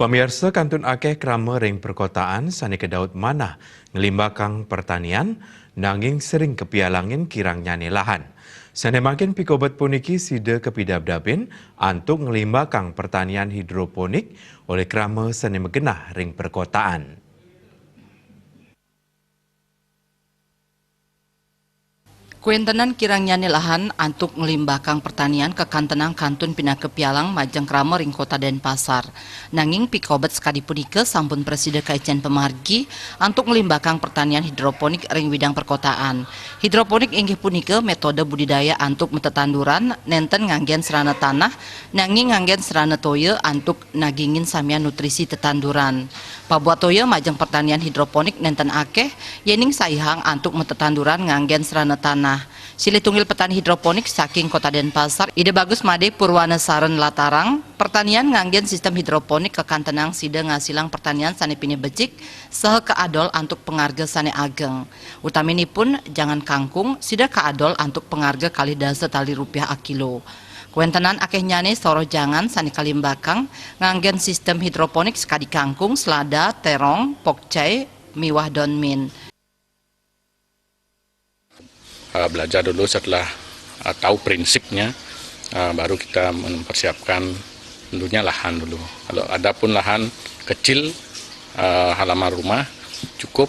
Pemirsa kantun akeh krama ring perkotaan sani kedaut mana ngelimbakang pertanian nanging sering kepialangin kirang nyane lahan. Sane makin pikobat puniki sida kepidabdabin antuk ngelimbakang pertanian hidroponik oleh krama sani megenah ring perkotaan. Kuentenan kirang nyane lahan antuk ngelimbakang pertanian ke kantenang kantun pina kepialang majeng krama ring kota Denpasar. Nanging pikobet sekadi punike sampun presiden Kaicen Pemargi antuk ngelimbakang pertanian hidroponik ring widang perkotaan. Hidroponik inggih punike metode budidaya antuk metetanduran nenten nganggen serana tanah nanging nganggen serana toye antuk nagingin samian nutrisi tetanduran. Pabuat toye majeng pertanian hidroponik nenten akeh yening saihang antuk metetanduran nganggen serana tanah. Silih tunggil petani hidroponik saking kota Denpasar, ide bagus made Purwana Saren Latarang, pertanian nganggen sistem hidroponik ke kantenang sida ngasilang pertanian sane pini becik, sehe keadol antuk pengarga sane ageng. Utaminipun jangan kangkung, sida keadol antuk pengarga kali dasa tali rupiah a kilo. Kuentenan akeh nyane soro jangan sani kalimbakang, nganggen sistem hidroponik sekadi kangkung, selada, terong, pokcai, miwah donmin. Belajar dulu setelah tahu prinsipnya, baru kita mempersiapkan tentunya lahan dulu. Kalau ada pun lahan kecil, halaman rumah cukup,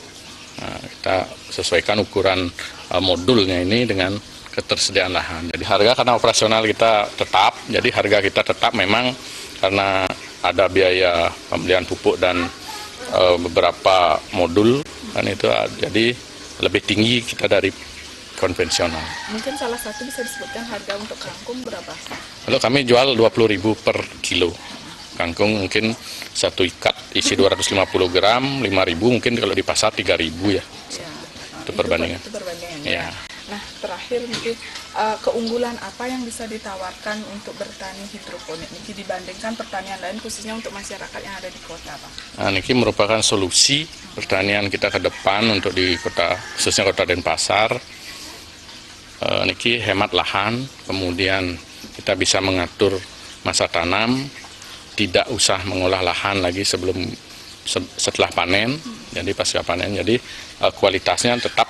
kita sesuaikan ukuran modulnya ini dengan ketersediaan lahan. Jadi harga karena operasional kita tetap, jadi harga kita tetap memang karena ada biaya pembelian pupuk dan beberapa modul, dan itu jadi lebih tinggi kita dari konvensional. Mungkin salah satu bisa disebutkan harga untuk kangkung berapa? Kalau kami jual 20.000 per kilo. Kangkung mungkin satu ikat isi 250 gram, 5.000 mungkin kalau di pasar 3.000 ya. Itu perbandingan. Itu perbandingannya. Ya. Nah, terakhir mungkin keunggulan apa yang bisa ditawarkan untuk bertani hidroponik ini dibandingkan pertanian lain khususnya untuk masyarakat yang ada di kota, Pak? Nah, ini merupakan solusi pertanian kita ke depan untuk di kota, khususnya kota Denpasar. Niki hemat lahan, kemudian kita bisa mengatur masa tanam, tidak usah mengolah lahan lagi setelah panen, jadi pasca panen, jadi kualitasnya tetap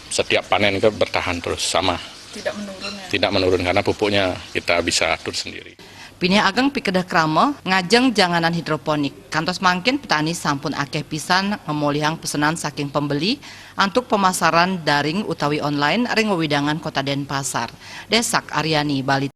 setiap panen itu bertahan terus sama. Tidak menurun ya? Tidak menurun karena pupuknya kita bisa atur sendiri. Pinih ageng pikedah krama ngajeng janganan hidroponik. Kantos mangkin petani sampun akeh pisan ngemolihang pesanan saking pembeli antuk pemasaran daring utawi online ring wewidangan kota Denpasar. Desak Aryani Bali.